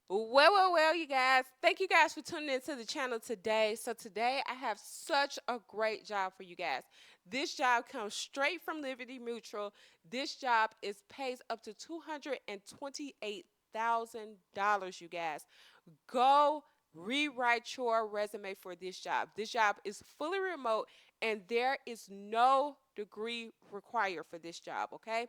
Well, you guys. Thank you guys for tuning into the channel today. So today I have such a great job for you guys. This job comes straight from Liberty Mutual. This job is pays up to $228,000, you guys. Go rewrite your resume for this job. This job is fully remote and there is no degree required for this job, okay?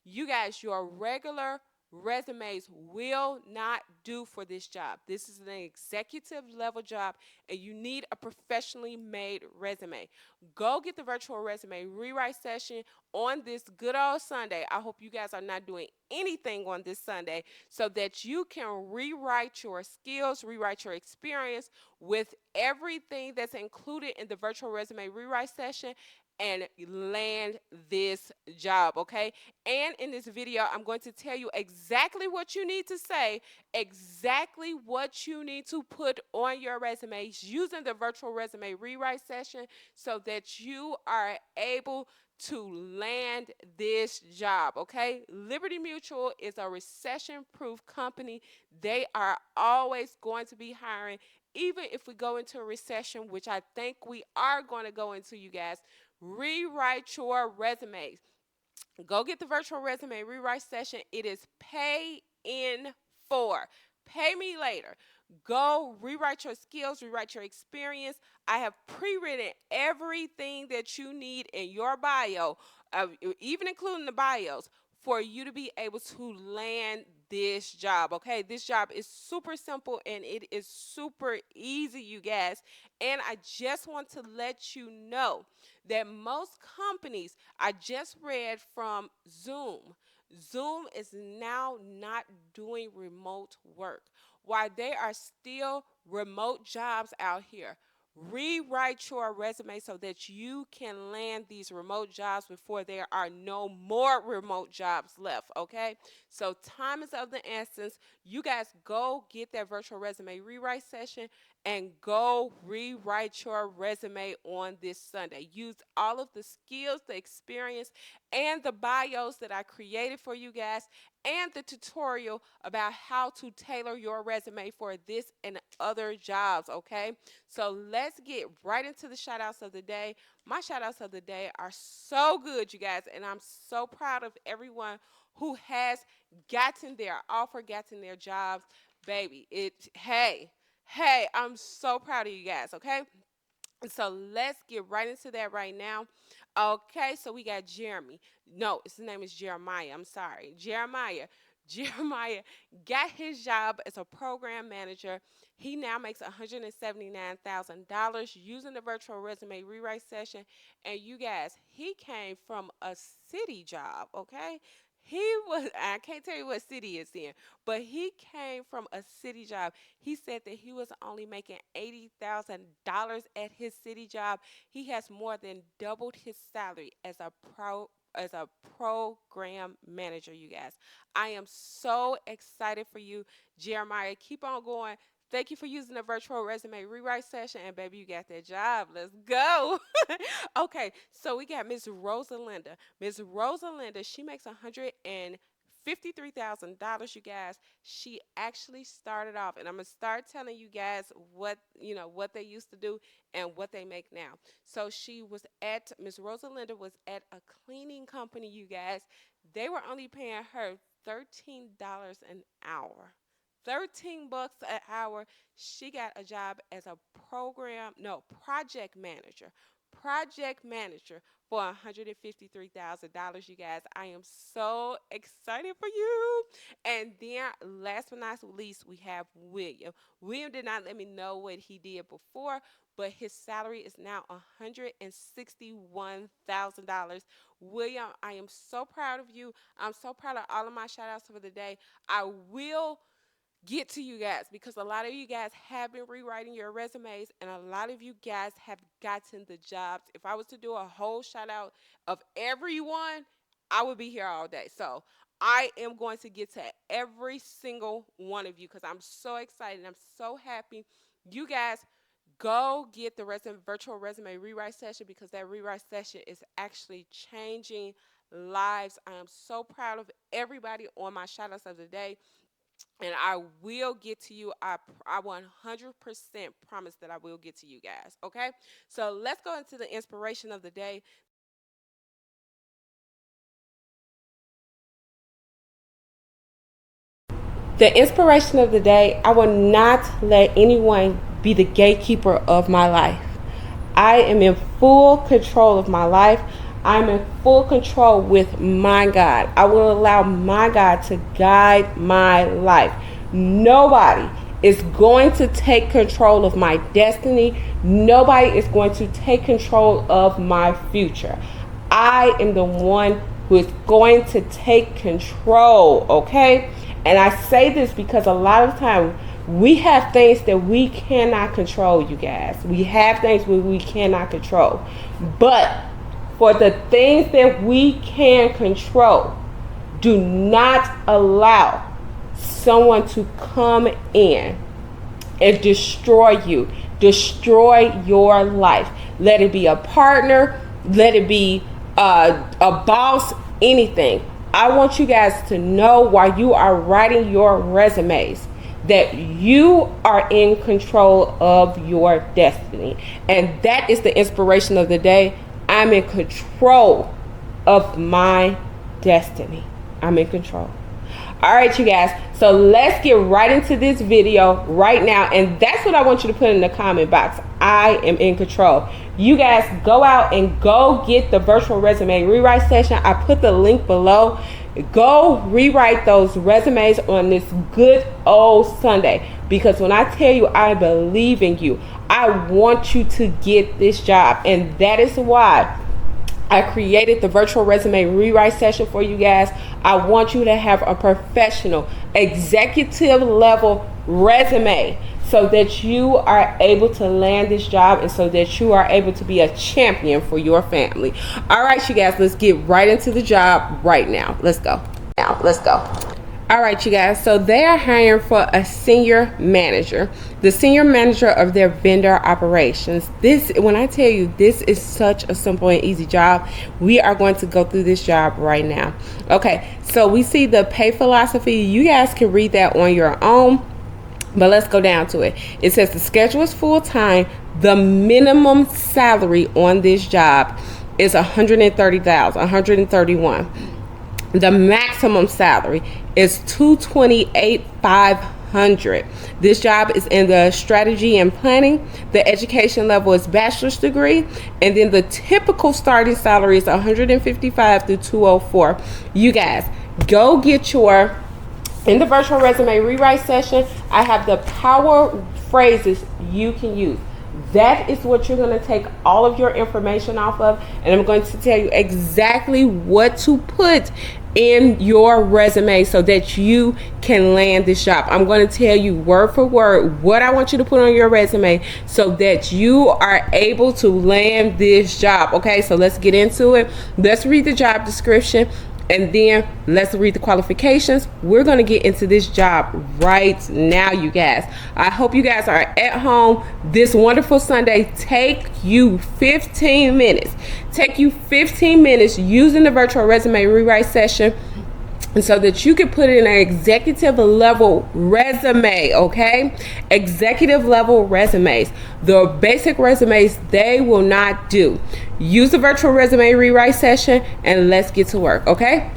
You guys, your regular resumes will not do for this job. This is an executive level job and you need a professionally made resume. Go get the virtual resume rewrite session on this good old Sunday. I hope you guys are not doing anything on this Sunday so that you can rewrite your skills, rewrite your experience with everything that's included in the virtual resume rewrite session and land this job, okay? And in this video, I'm going to tell you exactly what you need to say, exactly what you need to put on your resumes using the virtual resume rewrite session so that you are able to land this job, okay? Liberty Mutual is a recession proof company. They are always going to be hiring, even if we go into a recession, which I think we are going to go into, you guys. Rewrite your resumes. Go get the virtual resume rewrite session. It is pay in for. Pay me later. Go rewrite your skills, rewrite your experience. I have pre written everything that you need in your bio, even including the bios, for you to be able to land this job. Okay, this job is super simple and it is super easy, you guys. And I just want to let you know that most companies, I just read from Zoom is now not doing remote work. While there are still remote jobs out here, rewrite your resume so that you can land these remote jobs before there are no more remote jobs left, okay? So time is of the essence. You guys go get that virtual resume rewrite session and go rewrite your resume on this Sunday. Use all of the skills, the experience, and the bios that I created for you guys and the tutorial about how to tailor your resume for this and other jobs, okay? So let's get right into the shout outs of the day. My shout outs of the day are so good, you guys, and I'm so proud of everyone who has gotten their offer, gotten their jobs. Baby, hey, I'm so proud of you guys, okay? So let's get right into that right now. Okay, so we got Jeremy. No, his name is Jeremiah. I'm sorry. Jeremiah. Jeremiah got his job as a program manager. He now makes $179,000 using the virtual resume rewrite session. And you guys, he came from a city job, okay? I can't tell you what city it's in, but he came from a city job. He said that he was only making $80,000 at his city job. He has more than doubled his salary as a program manager, you guys. I am so excited for you, Jeremiah. Keep on going. Thank you for using the virtual resume rewrite session. And baby, you got that job. Let's go. Okay, so we got Miss Rosalinda. Miss Rosalinda, she makes $153,000, you guys. She actually started off, and I'm gonna start telling you guys what they used to do and what they make now. So Miss Rosalinda was at a cleaning company, you guys. They were only paying her $13 an hour. 13 bucks an hour. She got a job as a project manager. Project manager for $153,000, you guys. I am so excited for you. And then last but not least, we have William. William did not let me know what he did before, but his salary is now $161,000. William, I am so proud of you. I'm so proud of all of my shout outs for the day. I will get to you guys because a lot of you guys have been rewriting your resumes and a lot of you guys have gotten the jobs. If I was to do a whole shout out of everyone, I would be here all day. So I am going to get to every single one of you because I'm so excited. I'm so happy. You guys go get the virtual resume rewrite session because that rewrite session is actually changing lives. I am so proud of everybody on my shout outs of the day. and I will get to you. I 100% promise that I will get to you guys. Okay, so let's go into the inspiration of the day. The inspiration of the day: I will not let anyone be the gatekeeper of my life. I am in full control of my life. I'm in full control with my God. I will allow my God to guide my life. Nobody is going to take control of my destiny. Nobody is going to take control of my future. I am the one who is going to take control, okay? And I say this because a lot of times we have things that we cannot control, you guys. We have things we cannot control. But for the things that we can control, do not allow someone to come in and destroy you, destroy your life. Let it be a partner, let it be a boss, anything. I want you guys to know while you are writing your resumes that you are in control of your destiny. And that is the inspiration of the day. I'm in control of my destiny. I'm in control. All right, you guys. So let's get right into this video right now. And that's what I want you to put in the comment box. I am in control. You guys go out and go get the virtual resume rewrite session. I put the link below. Go rewrite those resumes on this good old Sunday, because when I tell you I believe in you, I want you to get this job. And that is why I created the virtual resume rewrite session for you guys. I want you to have a professional, executive level resume so that you are able to land this job and so that you are able to be a champion for your family. All right, you guys, let's get right into the job right now. Let's go. All right, you guys, so they are hiring for a senior manager, the senior manager of their vendor operations. This, when I tell you, this is such a simple and easy job. We are going to go through this job right now. Okay, so we see the pay philosophy. You guys can read that on your own, but let's go down to it. It says the schedule is full-time. The minimum salary on this job is $130,000, $131,000. The maximum salary is $228,500. This job is in the strategy and planning. The education level is bachelor's degree, and then the typical starting salary is $155,000 through $204,000. You guys, go get your, in the virtual resume rewrite session, I have the power phrases you can use. That is what you're going to take all of your information off of, and I'm going to tell you exactly what to put in your resume so that you can land this job. I'm going to tell you word for word what I want you to put on your resume so that you are able to land this job. Okay, so let's get into it. Let's read the job description, and then let's read the qualifications. We're going to get into this job right now, you guys. I hope you guys are at home this wonderful Sunday. Take you 15 minutes. Take you 15 minutes using the virtual resume rewrite session so that you can put in an executive level resume, okay? Executive level resumes. The basic resumes, they will not do. Use the virtual resume rewrite session and let's get to work, okay?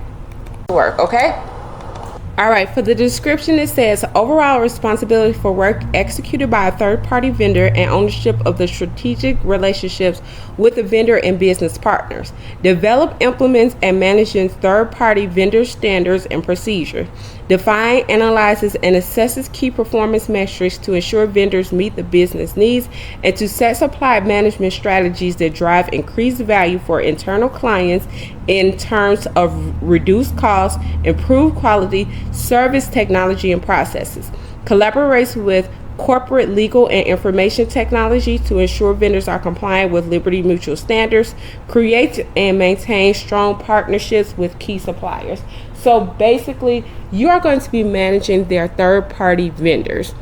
All right, for the description, it says overall responsibility for work executed by a third-party vendor and ownership of the strategic relationships with the vendor and business partners. Develop, implements, and manages third-party vendor standards and procedures. Define, analyzes, and assesses key performance metrics to ensure vendors meet the business needs and to set supply management strategies that drive increased value for internal clients in terms of reduced costs, improved quality, service, technology, and processes. Collaborates with corporate legal and information technology to ensure vendors are compliant with Liberty Mutual standards. Create and maintain strong partnerships with key suppliers. So basically, you are going to be managing their third-party vendors.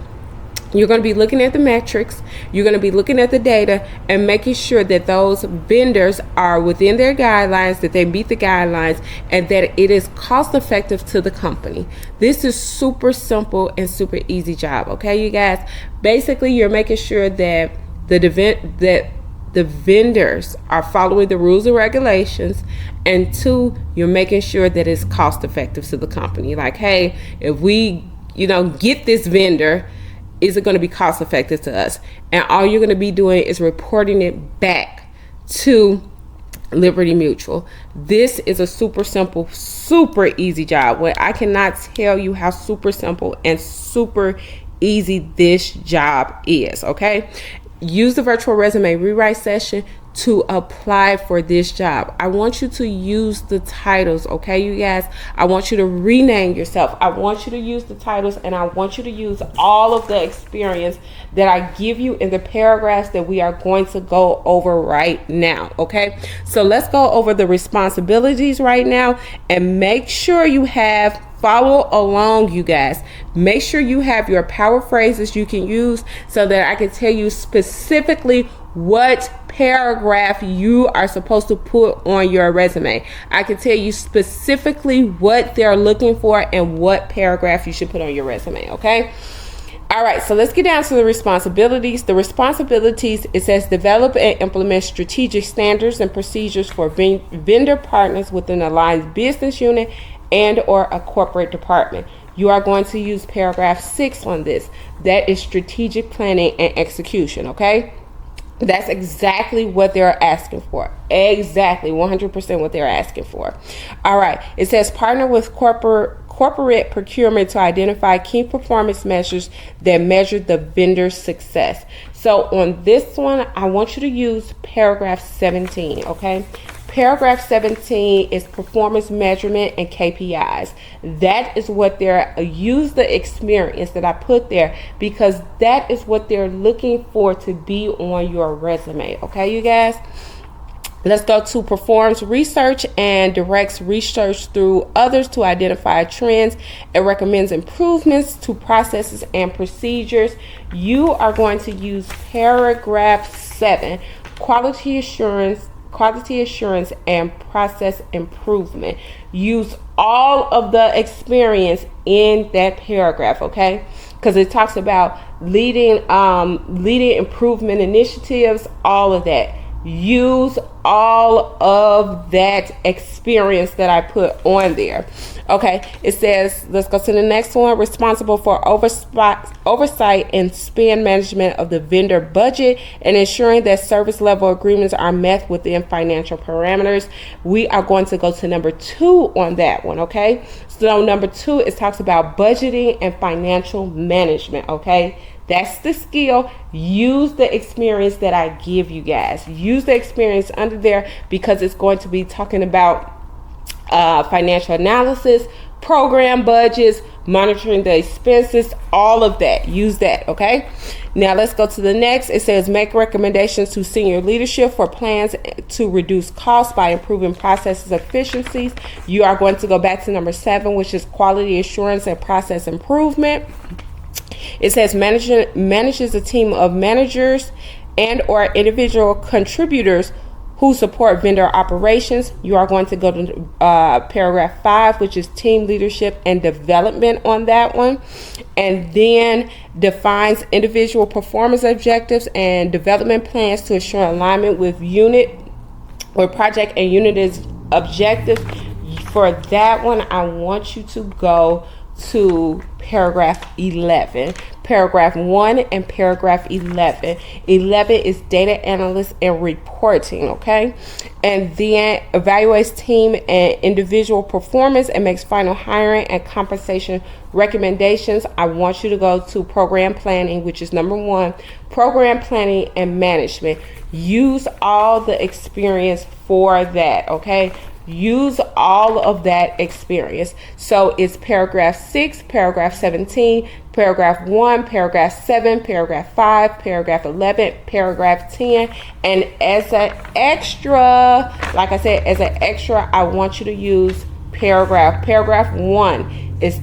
You're going to be looking at the metrics, you're going to be looking at the data, and making sure that those vendors are within their guidelines, that they meet the guidelines, and that it is cost effective to the company. This is super simple and super easy job, okay, you guys? Basically, you're making sure that the vendors are following the rules and regulations, and two, you're making sure that it's cost effective to the company. Like, hey, if we get this vendor, is it going to be cost effective to us? And all you're going to be doing is reporting it back to Liberty Mutual. This is a super simple, super easy job. Well, I cannot tell you how super simple and super easy this job is, okay? Use the virtual resume rewrite session to apply for this job. I want you to use the titles, okay, you guys? I want you to rename yourself. I want you to use the titles, and I want you to use all of the experience that I give you in the paragraphs that we are going to go over right now, okay? So let's go over the responsibilities right now, and make sure you have follow along, you guys. Make sure you have your power phrases you can use so that I can tell you specifically what paragraph you are supposed to put on your resume. I can tell you specifically what they're looking for and what paragraph you should put on your resume, okay? All right, so let's get down to the responsibilities. The responsibilities, it says develop and implement strategic standards and procedures for vendor partners within a line's business unit and or a corporate department. You are going to use paragraph 6 on this. That is strategic planning and execution, okay? That's exactly what they're asking for. Exactly, 100% what they're asking for. All right, it says partner with corporate procurement to identify key performance measures that measure the vendor's success. So on this one, I want you to use paragraph 17, okay? Paragraph 17 is performance measurement and KPIs. That is what they're, use the experience that I put there, because that is what they're looking for to be on your resume. Okay, you guys? Let's go to performs research and directs research through others to identify trends and recommends improvements to processes and procedures. You are going to use paragraph 7, quality assurance and process improvement. Use all of the experience in that paragraph, okay? Because it talks about leading improvement initiatives, all of that. Use all of that experience that I put on there. Okay, it says, let's go to the next one. Responsible for oversight and spend management of the vendor budget and ensuring that service level agreements are met within financial parameters. We are going to go to number 2 on that one, okay? So number 2, it talks about budgeting and financial management, okay? That's the skill. Use the experience that I give you guys. Use the experience under there, because it's going to be talking about financial analysis, program budgets, monitoring the expenses, all of that. Use that, okay? Now let's go to the next. It says make recommendations to senior leadership for plans to reduce costs by improving processes efficiencies. You are going to go back to number 7, which is quality assurance and process improvement. It says manages a team of managers and or individual contributors who support vendor operations. You are going to go to paragraph 5, which is team leadership and development on that one. And then defines individual performance objectives and development plans to ensure alignment with project and unit objectives. For that one, I want you to go to paragraph 11. Paragraph 1 and paragraph 11. 11 is data analyst and reporting, okay? And then evaluates team and individual performance and makes final hiring and compensation recommendations. I want you to go to program planning, which is number 1. Program planning and management. Use all the experience for that, okay? Use all of that experience. So it's paragraph 6, paragraph 17, paragraph 1, paragraph 7, paragraph 5, paragraph 11, paragraph 10. And as an extra, like I said, as an extra, I want you to use paragraph 1 is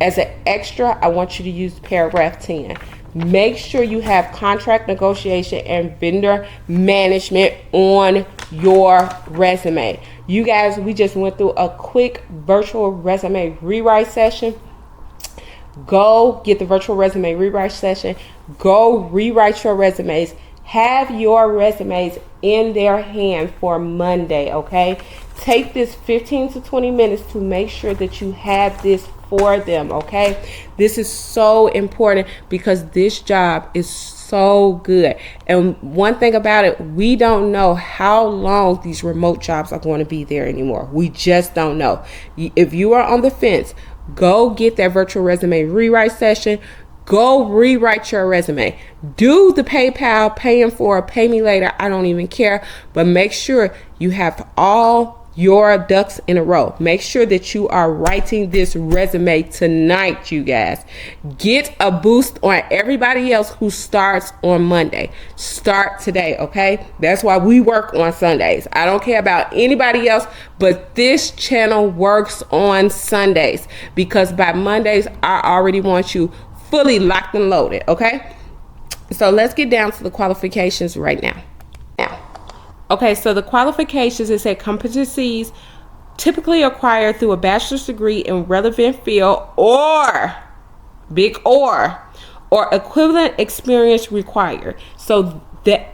As an extra, I want you to use paragraph 10. Make sure you have contract negotiation and vendor management on your resume. You guys, we just went through a quick virtual resume rewrite session. Go get the virtual resume rewrite session. Go rewrite your resumes. Have your resumes in their hand for Monday, okay? Take this 15 to 20 minutes to make sure that you have this for them, okay? This is so important because this job is so good. And one thing about it, we don't know how long these remote jobs are going to be there anymore. We just don't know. If you are on the fence, go get that virtual resume rewrite session. Go rewrite your resume. Do the PayPal, pay in for, pay me later. I don't even care. But make sure you have all your ducks in a row. Make sure that you are writing this resume tonight, you guys. Get a boost on everybody else who starts on Monday. Start today, okay? That's why we work on Sundays. I don't care about anybody else, but this channel works on Sundays because by Mondays, I already want you fully locked and loaded, okay? So let's get down to the qualifications right now. Okay, so the qualifications, it said competencies typically acquired through a bachelor's degree in relevant field or equivalent experience required. So the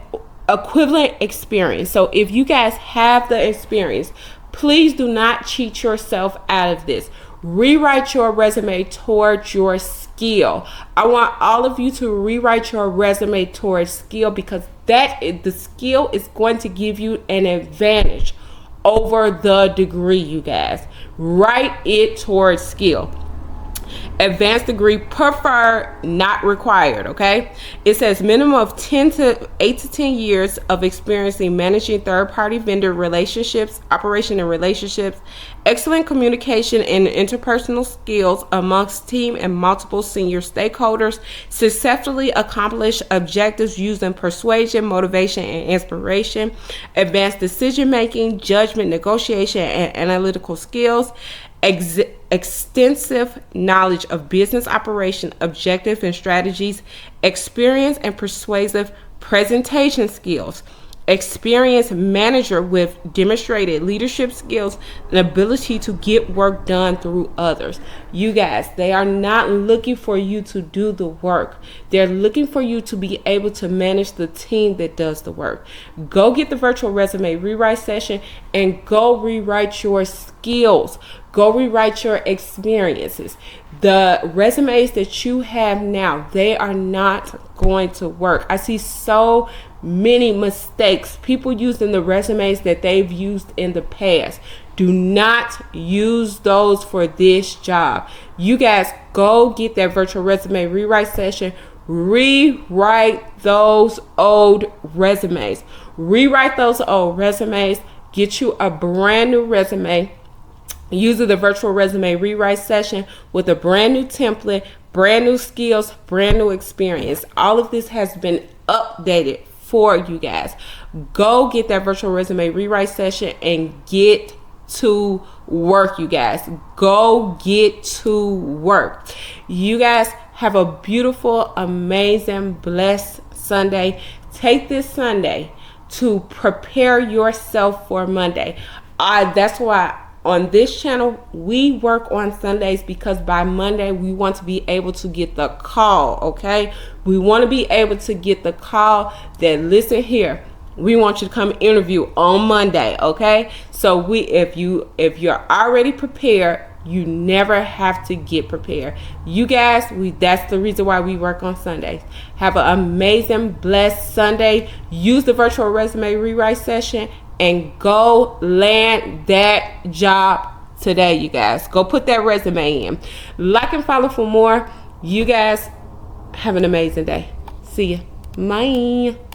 equivalent experience. So if you guys have the experience, please do not cheat yourself out of this. Rewrite your resume towards your skill. I want all of you to rewrite your resume towards skill because the skill is going to give you an advantage over the degree, you guys. Write it towards skill. Advanced degree preferred, not required, okay? It says minimum of 8 to 10 years of experience in managing third-party vendor relationships, operation and relationships, excellent communication and interpersonal skills amongst team and multiple senior stakeholders, successfully accomplish objectives using persuasion, motivation, and inspiration, advanced decision-making, judgment, negotiation, and analytical skills, extensive knowledge of business operation, objectives and strategies, experience and persuasive presentation skills, experienced manager with demonstrated leadership skills and ability to get work done through others. You guys, they are not looking for you to do the work. They're looking for you to be able to manage the team that does the work. Go get the virtual resume rewrite session and go rewrite your skills. Go rewrite your experiences. The resumes that you have now, they are not going to work. I see so many mistakes. People using the resumes that they've used in the past. Do not use those for this job. You guys go get that virtual resume rewrite session. Rewrite those old resumes. Rewrite those old resumes. Get you a brand new resume. Using the virtual resume rewrite session with a brand new template, brand new skills, brand new experience. All of this has been updated for you guys. Go get that virtual resume rewrite session and get to work, you guys. Go get to work. You guys have a beautiful, amazing, blessed Sunday. Take this Sunday to prepare yourself for Monday. That's why on this channel, we work on Sundays because by Monday, we want to be able to get the call, okay? We want to be able to get the call that, listen here, we want you to come interview on Monday, okay? So if you're already prepared, you never have to get prepared. You guys, that's the reason why we work on Sundays. Have an amazing, blessed Sunday. Use the virtual resume rewrite session and go land that job today, you guys. Go put that resume in. Like and follow for more. You guys have an amazing day. See ya. Bye.